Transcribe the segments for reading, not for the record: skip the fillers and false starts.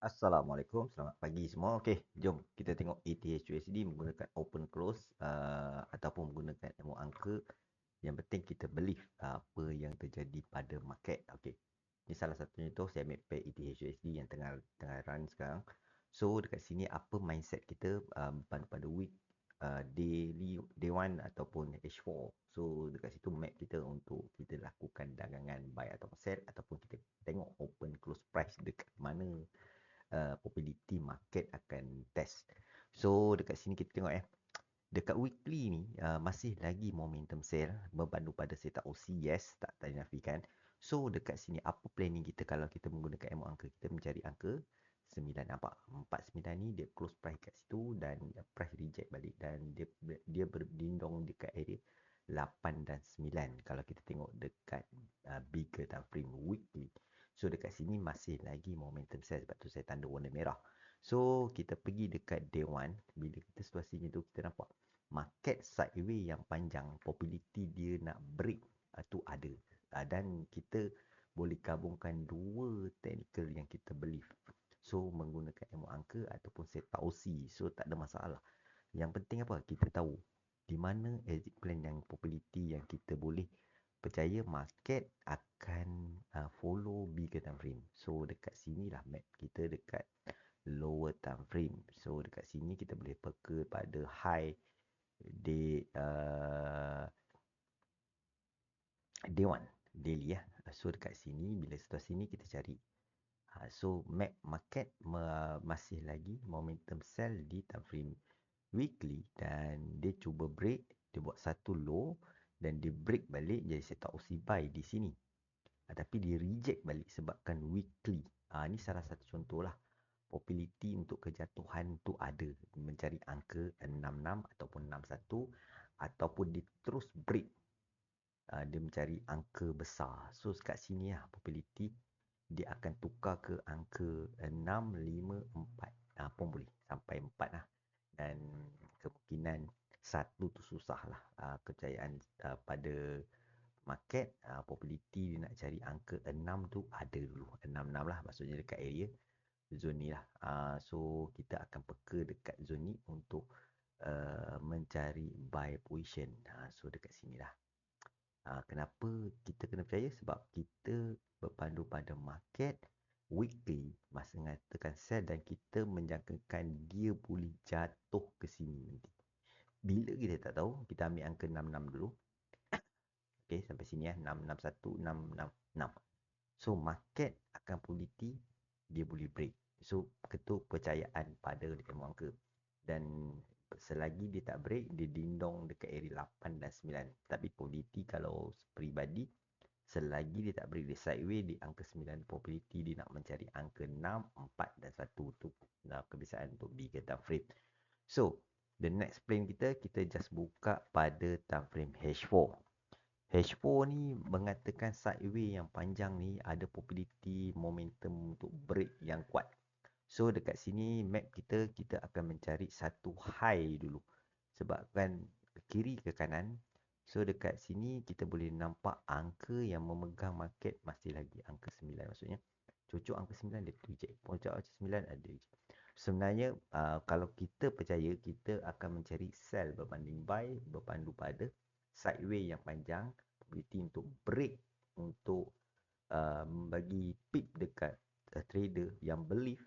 Assalamualaikum, selamat pagi semua. Okey, jom kita tengok ETH/USD menggunakan open close ataupun menggunakan ilmu angka. Yang penting kita believe apa yang terjadi pada market. Okey. Ini salah satunya tu saya ambil pair ETH/USD yang tengah tengah run sekarang. So dekat sini apa mindset kita pada week daily day 1 ataupun H4. So dekat situ map kita untuk kita lakukan dagangan buy atau sell ataupun kita tengok open close price dekat mana probability market akan test. So dekat sini kita tengok dekat weekly ni masih lagi momentum sell berpandu pada setup OC, yes, tak dinafikan. So dekat sini apa planning kita kalau kita menggunakan ilmu angka, kita mencari angka 9, nampak 49 ni dia close price kat situ dan price reject balik dan dia berdindong dekat area 8 dan 9 kalau kita tengok dekat bigger time frame weekly. So dekat sini masih lagi momentum sell, sebab tu saya tanda warna merah. So kita pergi dekat day 1, bila kita situasinya tu kita nampak market sideways yang panjang, probability dia nak break tu ada. Dan kita boleh gabungkan dua technical yang kita believe. So menggunakan ilmu angka ataupun setup OC. So tak ada masalah. Yang penting apa? Kita tahu di mana exit plan yang probability yang kita boleh percaya market akan follow bigger time frame. So dekat sinilah map kita dekat lower time frame. So dekat sini kita boleh peka pada high day day 1 daily ya. So dekat sini bila situasi ni kita cari. So map market masih lagi momentum sell di time frame weekly dan dia cuba break, dia buat satu low dan dia break balik jadi setup OC buy di sini. Tapi dia reject balik sebabkan weekly. Ni salah satu contoh lah. Probability untuk kejatuhan tu ada. Mencari angka 66 ataupun 61 ataupun dia terus break. Dia mencari angka besar. So kat sini lah probability dia akan tukar ke angka 6, 5, 4. Pun boleh sampai 4 lah. Dan kemungkinan satu tu susah lah. Kejayaan pada market probability dia nak cari angka 6 tu ada dulu. 66 lah maksudnya dekat area zone ni lah. So kita akan peka dekat zone ni untuk mencari buy position. So dekat sini lah. Kenapa kita kena percaya? Sebab kita berpandu pada market weekly masa mengatakan sell dan kita menjangkakan dia boleh jatuh ke sini nanti. Bila kita tak tahu, kita ambil angka 66 dulu. Okey, sampai sini ya, 661, 666. So market akan probability dia boleh break. So kepercayaan pada ilmu angka. Dan selagi dia tak break, dia dindong dekat area 8 dan 9. Tapi probability kalau peribadi, selagi dia tak break, dia sideways di angka 9, probability dia nak mencari angka 6, 4 dan 1 tu kebiasaan untuk bigger time frame. So the next plane kita just buka pada time frame H4. H4 ni mengatakan sideways yang panjang ni ada probability momentum untuk break yang kuat. So dekat sini map kita akan mencari satu high dulu. Sebabkan ke kiri ke kanan. So dekat sini kita boleh nampak angka yang memegang market masih lagi angka 9 maksudnya. Cocok angka 9 dia reject. Cocok angka 9 ada reject. Sebenarnya kalau kita percaya kita akan mencari sell berbanding buy berpandu pada sideways yang panjang, probability untuk break untuk bagi pip dekat trader yang believe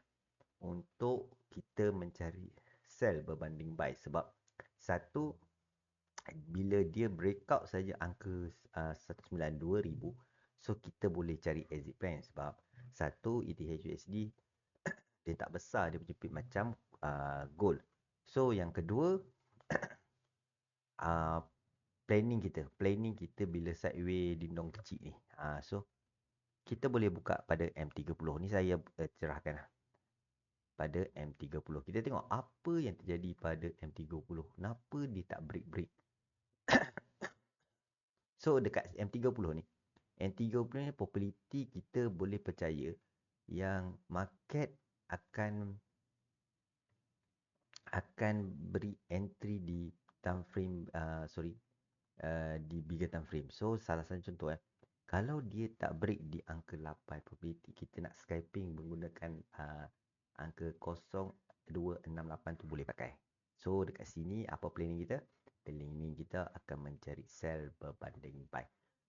untuk kita mencari sell berbanding buy. Sebab satu, bila dia breakout saja angka 192,000, so kita boleh cari exit plan. Sebab satu, ETH/USD dia tak besar, dia punya pip macam gold. So yang kedua, uh, planning kita bila sideways dindong kecil ni. So kita boleh buka pada M30 ni, saya cerahkan lah. Pada M30 kita tengok apa yang terjadi pada M30, kenapa dia tak break. So dekat M30 ni, M30 ni probability kita boleh percaya yang market akan beri entry di time frame di bigger time frame. So salah satu contoh kalau dia tak break di angka 8, probability kita nak scalping menggunakan angka 0268 tu boleh pakai. So dekat sini apa planning kita? Planning kita akan mencari sell berbanding buy.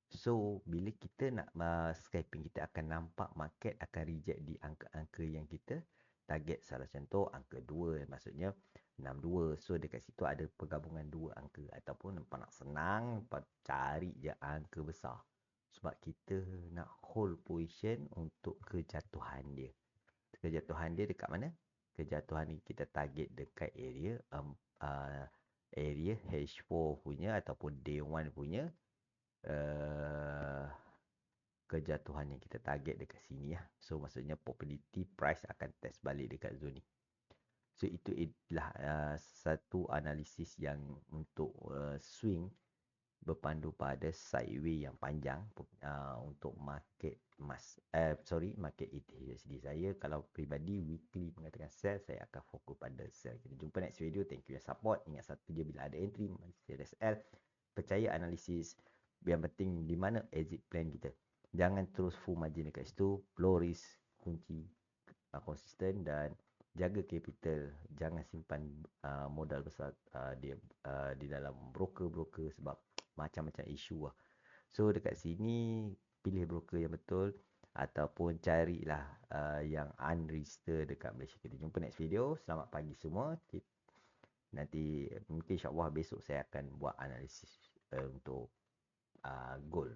So bila kita nak scalping, kita akan nampak market akan reject di angka-angka yang kita target. Salah contoh angka 2, maksudnya 62. So dekat situ ada pergabungan dua angka, ataupun nak senang cari je angka besar. Sebab kita nak hold position untuk kejatuhan dia. Kejatuhan dia dekat mana? Kejatuhan ni kita target dekat area area H4 punya ataupun day 1 punya kejatuhan yang kita target dekat sini lah. So maksudnya probability price akan test balik dekat zone ni. So itu adalah satu analisis yang untuk swing berpandu pada sideway yang panjang untuk market market ETHD. Saya kalau peribadi weekly mengatakan sell, saya akan fokus pada sell. Kita jumpa next video. Thank you yang support. Ingat satu je, bila ada entry sell, percaya analisis. Yang penting di mana exit plan kita. Jangan terus full margin dekat situ. Low risk kunci konsisten, dan jaga capital. Jangan simpan modal besar di dalam broker-broker, sebab macam-macam isu lah. So dekat sini pilih broker yang betul, ataupun carilah yang unregistered dekat Malaysia. Kita jumpa next video. Selamat pagi semua. Nanti mungkin insyaAllah besok saya akan buat analisis untuk gold.